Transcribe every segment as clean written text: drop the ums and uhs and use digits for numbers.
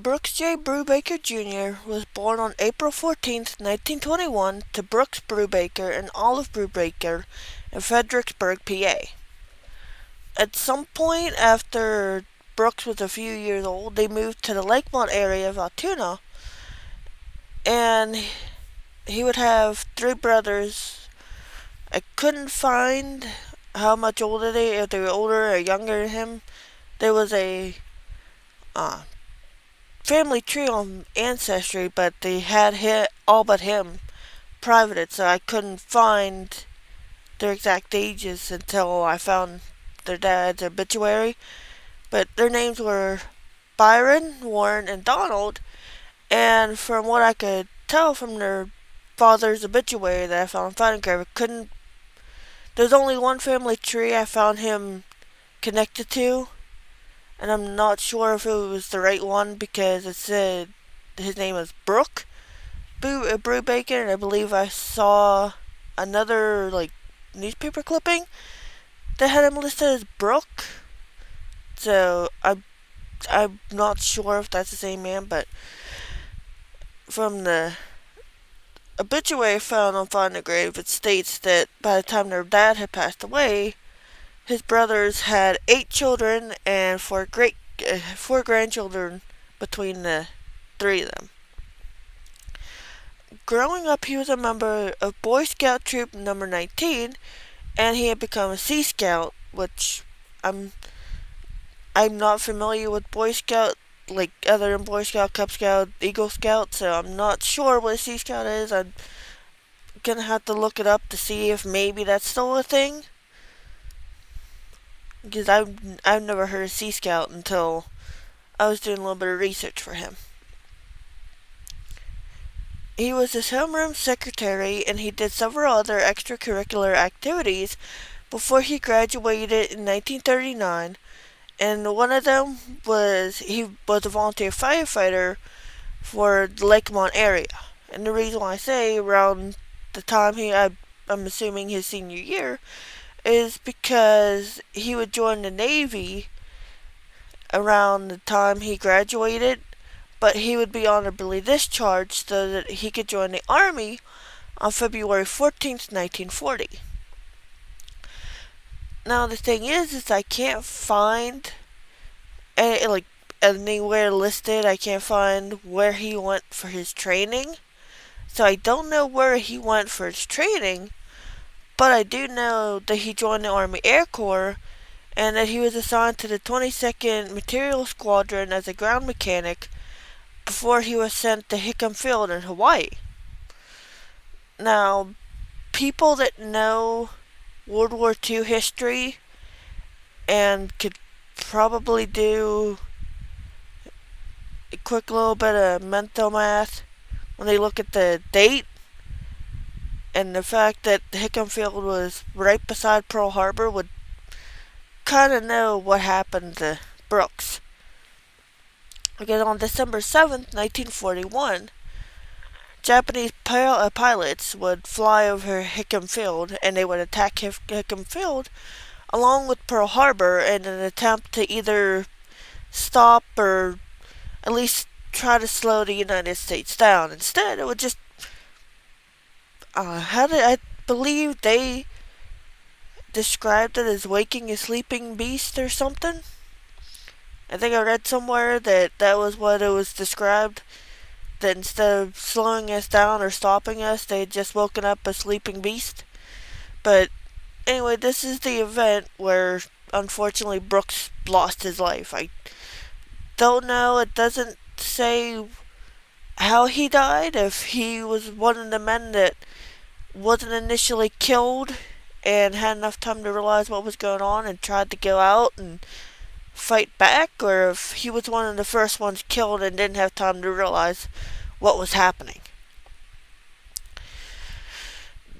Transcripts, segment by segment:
Brooks J. Brubaker Jr. was born on April 14th, 1921 to Brooks Brubaker and Olive Brubaker in Fredericksburg, PA. At some point after Brooks was a few years old, they moved to the Lakemont area of Altoona, and he would have three brothers. I couldn't find how much older if they were older or younger than him. There was a uh, family tree on Ancestry, but they had all but him privated, so I couldn't find their exact ages until I found their dad's obituary. But their names were Byron, Warren, and Donald, and from what I could tell from their father's obituary that I found on Fighting Grave, there's only one family tree I found him connected to, and I'm not sure if it was the right one because it said his name was Brubaker, and I believe I saw another newspaper clipping that had him listed as Brooke. So I'm not sure if that's the same man, but from the obituary found on Finding the Grave, it states that by the time their dad had passed away, his brothers had 8 children and 4 grandchildren between the 3 of them. Growing up, he was a member of Boy Scout Troop number 19, and he had become a Sea Scout, which I'm not familiar with Boy Scout, other than Boy Scout, Cub Scout, Eagle Scout, so I'm not sure what a Sea Scout is. I'm gonna have to look it up to see if maybe that's still a thing, because I've never heard of Sea Scout until I was doing a little bit of research for him. He was his homeroom secretary, and he did several other extracurricular activities before he graduated in 1939, and one of them was he was a volunteer firefighter for the Lakemont area. And the reason why I say around the time I'm assuming his senior year, is because he would join the Navy around the time he graduated, but he would be honorably discharged so that he could join the Army on February 14th, 1940. Now the thing is I can't find anywhere listed. I can't find where he went for his training, so I don't know where he went for his training, but I do know that he joined the Army Air Corps and that he was assigned to the 22nd Material Squadron as a ground mechanic before he was sent to Hickam Field in Hawaii. Now, people that know World War II history and could probably do a quick little bit of mental math when they look at the date and the fact that Hickam Field was right beside Pearl Harbor would kind of know what happened to Brooks. Because on December 7th, 1941, Japanese pilots would fly over Hickam Field, and they would attack Hickam Field along with Pearl Harbor in an attempt to either stop or at least try to slow the United States down. Instead, it would just I believe they described it as waking a sleeping beast or something. I think I read somewhere that was what it was described, that instead of slowing us down or stopping us, they had just woken up a sleeping beast. But anyway, this is the event where unfortunately Brooks lost his life. I don't know, it doesn't say how he died, if he was one of the men that wasn't initially killed and had enough time to realize what was going on and tried to go out and fight back, or if he was one of the first ones killed and didn't have time to realize what was happening.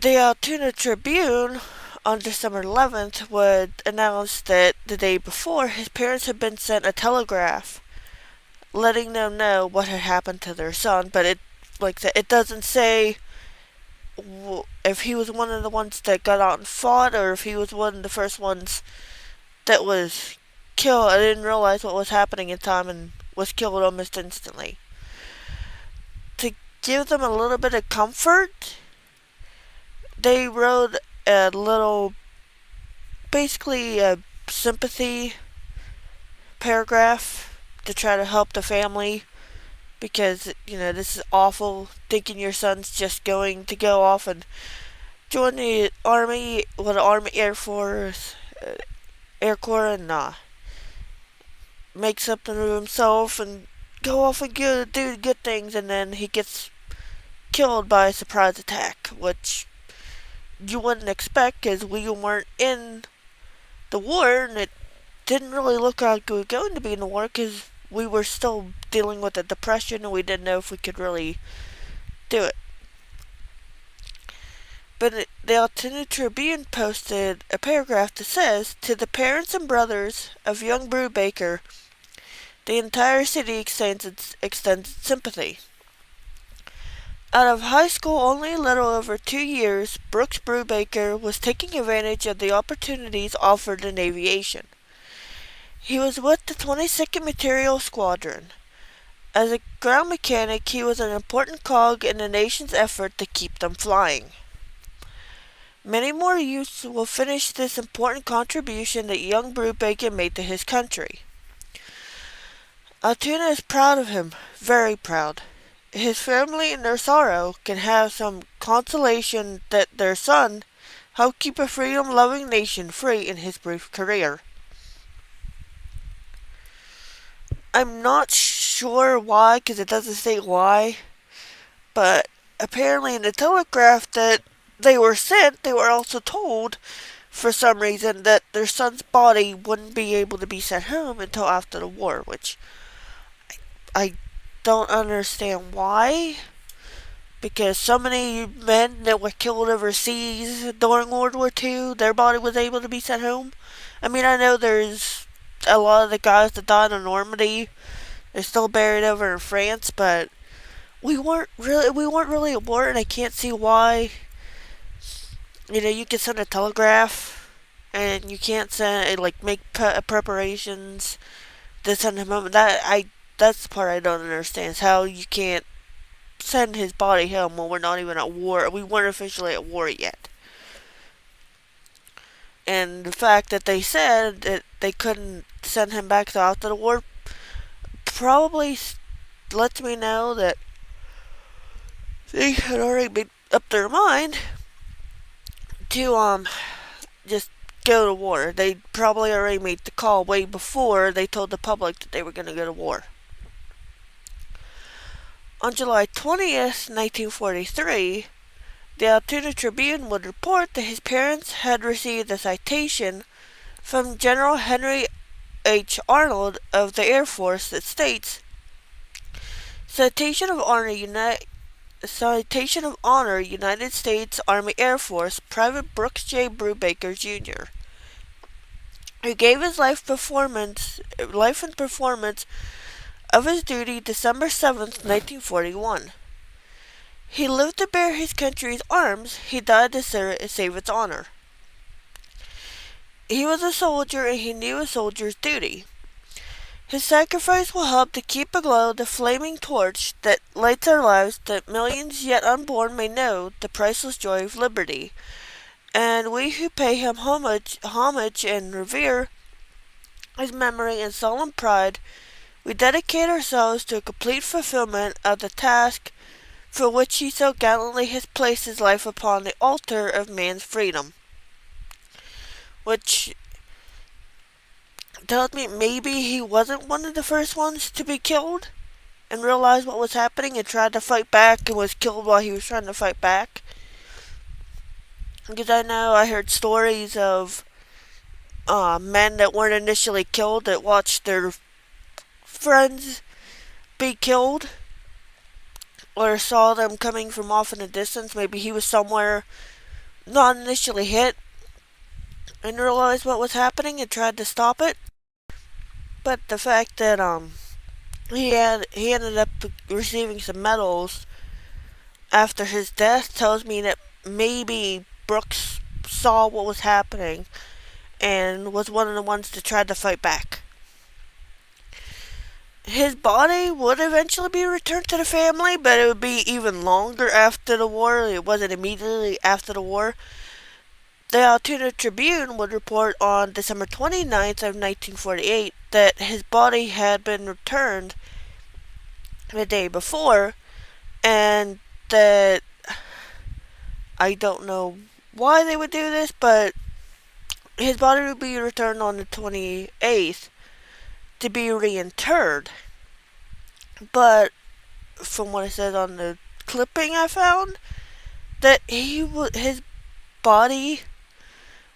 The Altoona Tribune on December 11th would announce that the day before, his parents had been sent a telegraph letting them know what had happened to their son, but it doesn't say if he was one of the ones that got out and fought or if he was one of the first ones that was killed. I didn't realize what was happening in time and was killed almost instantly. To give them a little bit of comfort, they wrote a little, basically a sympathy paragraph to try to help the family because, this is awful thinking your son's just going to go off and join the Army, the Army Air Force, Air Corps, and make something of himself and go off and do good things, and then he gets killed by a surprise attack, which you wouldn't expect because we weren't in the war, and it didn't really look like we were going to be in the war because we were still dealing with the depression and we didn't know if we could really do it. But the Altoona Tribune posted a paragraph that says, "To the parents and brothers of young Brubaker, the entire city extends its sympathy." Out of high school only a little over 2 years, Brooks Brubaker was taking advantage of the opportunities offered in aviation. He was with the 22nd Material Squadron. As a ground mechanic, he was an important cog in the nation's effort to keep them flying. Many more youths will finish this important contribution that young Brubaker made to his country. Altoona is proud of him, very proud. His family in their sorrow can have some consolation that their son helped keep a freedom-loving nation free in his brief career. I'm not sure why, because it doesn't say why, but apparently in the telegraph that they were sent, they were also told, for some reason, that their son's body wouldn't be able to be sent home until after the war, which I don't understand why, because so many men that were killed overseas during World War II, their body was able to be sent home. I mean, I know there's a lot of the guys that died in Normandy, they're still buried over in France, but we weren't really at war, and I can't see why. You can send a telegraph, and you can't make preparations to send him home. That's the part I don't understand, is how you can't send his body home when we're not even at war. We weren't officially at war yet. And the fact that they said that they couldn't send him back to after the war probably lets me know that they had already made up their mind to just go to war. They probably already made the call way before they told the public that they were going to go to war. On July 20th, 1943, the Altoona Tribune would report that his parents had received a citation from General Henry H. Arnold of the Air Force that states, Citation of Honor, United States Army Air Force, Private Brooks J. Brubaker, Jr., who gave his life and performance of his duty December 7th, 1941. He lived to bear his country's arms, he died to save its honor. He was a soldier and he knew a soldier's duty. His sacrifice will help to keep aglow the flaming torch that lights our lives, that millions yet unborn may know the priceless joy of liberty. And we who pay him homage and revere his memory in solemn pride, we dedicate ourselves to a complete fulfillment of the task for which he so gallantly has placed his life upon the altar of man's freedom. Which tells me maybe he wasn't one of the first ones to be killed and realized what was happening and tried to fight back and was killed while he was trying to fight back. Because I know I heard stories of men that weren't initially killed that watched their friends be killed or saw them coming from off in a distance. Maybe he was somewhere not initially hit and realized what was happening and tried to stop it. But the fact that he ended up receiving some medals after his death tells me that maybe Brooks saw what was happening and was one of the ones that tried to fight back. his body would eventually be returned to the family, but it would be even longer after the war. It wasn't immediately after the war. The Altoona Tribune would report on December 29th of 1948 that his body had been returned the day before, and that I don't know why they would do this, but his body would be returned on the 28th to be reinterred. But from what it said on the clipping I found, that his body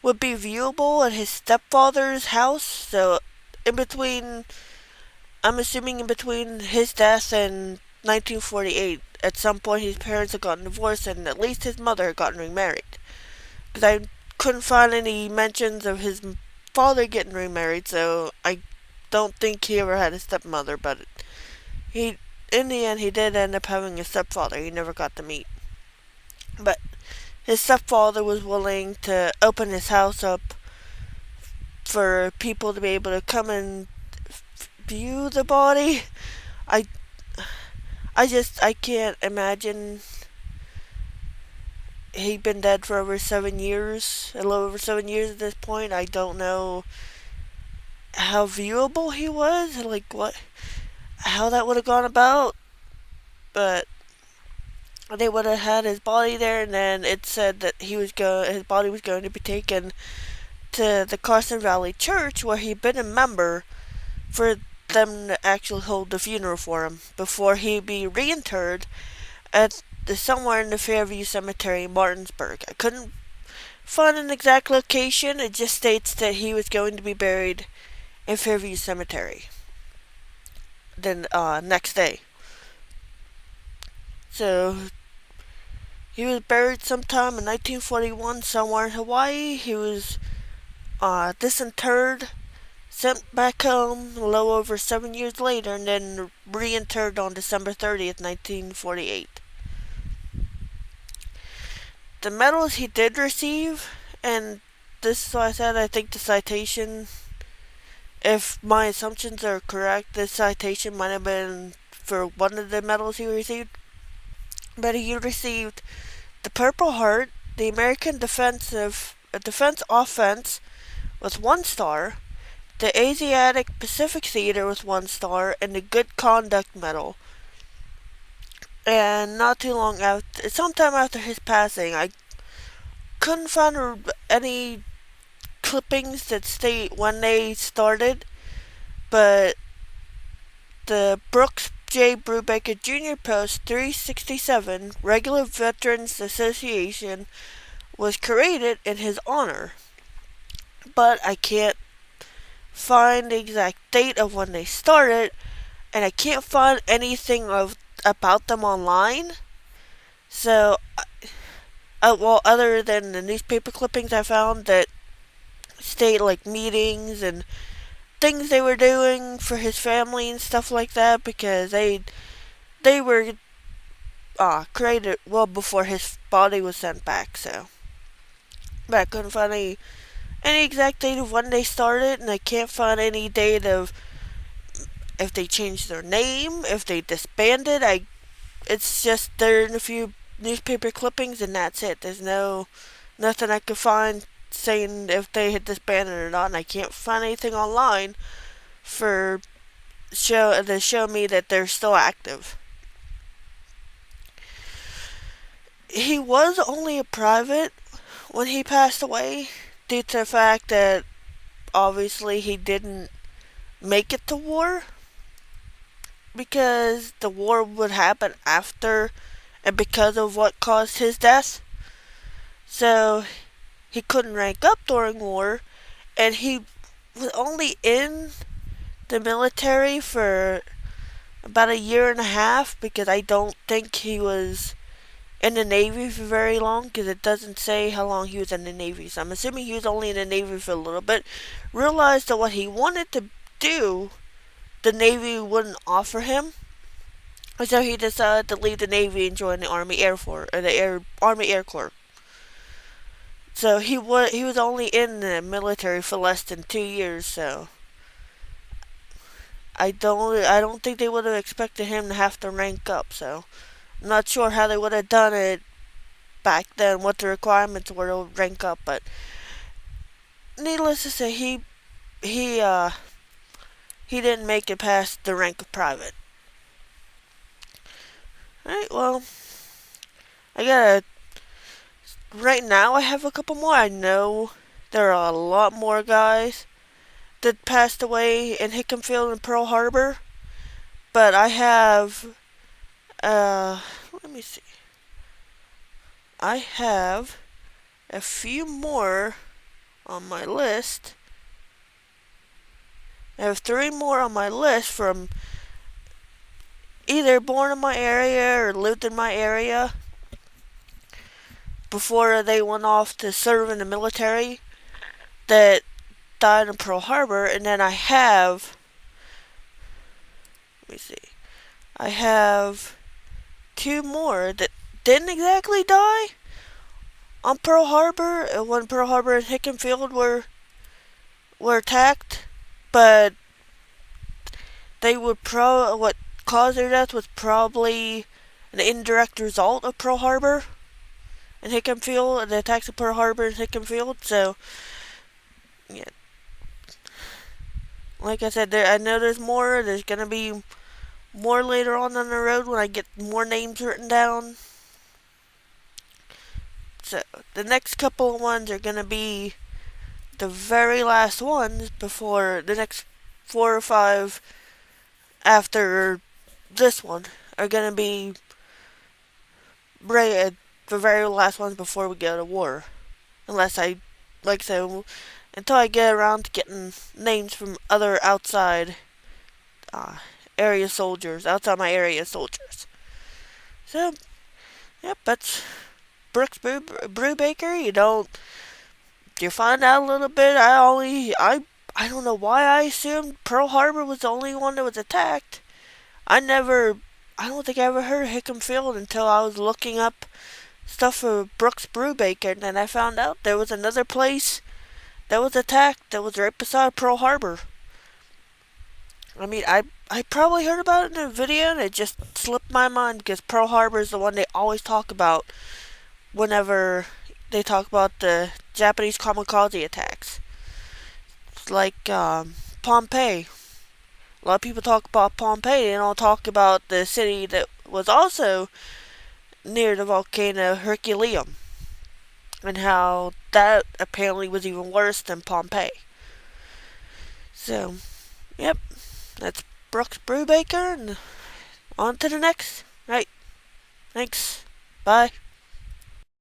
would be viewable at his stepfather's house. So in between, I'm assuming in between his death and 1948, at some point his parents had gotten divorced and at least his mother had gotten remarried. Because I couldn't find any mentions of his father getting remarried, so I don't think he ever had a stepmother, but he, in the end, he did end up having a stepfather he never got to meet. But his stepfather was willing to open his house up for people to be able to come and view the body. I, I can't imagine. He'd been dead for over 7 years, a little over 7 years at this point. I don't know how viewable he was, how that would have gone about, but they would have had his body there, and then it said that his body was going to be taken to the Carson Valley Church, where he'd been a member, for them to actually hold the funeral for him before he'd be reinterred at somewhere in the Fairview Cemetery in Martinsburg. I couldn't find an exact location. It just states that he was going to be buried in Fairview Cemetery then next day. So he was buried sometime in 1941 somewhere in Hawaii. He was disinterred, sent back home a little over 7 years later, and then reinterred on December 30th, 1948. The medals he did receive, and this is why I said I think the citation, if my assumptions are correct, this citation might have been for one of the medals he received. But he received the Purple Heart, the American Defense Offense with 1 star, the Asiatic Pacific Theater with 1 star, and the Good Conduct Medal. And not too long after, sometime after his passing, I couldn't find any clippings that state when they started, but the Brooks J. Brubaker Jr. Post 367 Regular Veterans Association was created in his honor, but I can't find the exact date of when they started, and I can't find anything about them online. So, well, other than the newspaper clippings I found that state like meetings and things they were doing for his family and stuff like that, because they were created well before his body was sent back. So, but I couldn't find any exact date of when they started, and I can't find any date of if they changed their name, if they disbanded. It's just there in a few newspaper clippings, and that's it. There's nothing I could find saying if they had disbanded or not, and I can't find anything online to show me that they're still active. He was only a private when he passed away, due to the fact that obviously he didn't make it to war, because the war would happen after and because of what caused his death. So he couldn't rank up during war, and he was only in the military for about a year and a half, because I don't think he was in the Navy for very long, because it doesn't say how long he was in the Navy. So I'm assuming he was only in the Navy for a little bit. Realized that what he wanted to do, the Navy wouldn't offer him. So he decided to leave the Navy and join the Army Air Force, or the Army Air Corps. So he was only in the military for less than 2 years. So I don't think they would have expected him to have to rank up. So I'm not sure how they would have done it back then, what the requirements were to rank up. But needless to say, he didn't make it past the rank of private. Alright, well, I gotta. Right now, I have a couple more. I know there are a lot more guys that passed away in Hickam Field and Pearl Harbor, but I have. Let me see. I have a few more on my list. I have 3 more on my list from either born in my area or lived in my area before they went off to serve in the military that died in Pearl Harbor. And then I have, let me see, I have 2 more that didn't exactly die on Pearl Harbor when Pearl Harbor and Hickam Field were attacked, but they would what caused their death was probably an indirect result of Pearl Harbor and Hickam Field and the attacks of Pearl Harbor and Hickam Field. So yeah, like I said, I know there's more. There's gonna be more later on the road when I get more names written down. So the next couple of ones are gonna be the very last ones before the next 4 or 5 after this one are gonna be the very last ones before we go to war. Unless like I said, until I get around to getting names from other outside area soldiers, outside my area soldiers. So, yep, that's Brooks Brubaker. You find out a little bit. I don't know why I assumed Pearl Harbor was the only one that was attacked. I don't think I ever heard of Hickam Field until I was looking up stuff for Brooks Brubaker, and then I found out there was another place that was attacked that was right beside Pearl Harbor. I mean, I probably heard about it in a video and it just slipped my mind because Pearl Harbor is the one they always talk about whenever they talk about the Japanese kamikaze attacks. It's like Pompeii. A lot of people talk about Pompeii. They don't talk about the city that was also near the volcano, Herculaneum, and how that apparently was even worse than Pompeii. So, yep, that's Brooks Brubaker, and on to the next. Right, thanks, bye.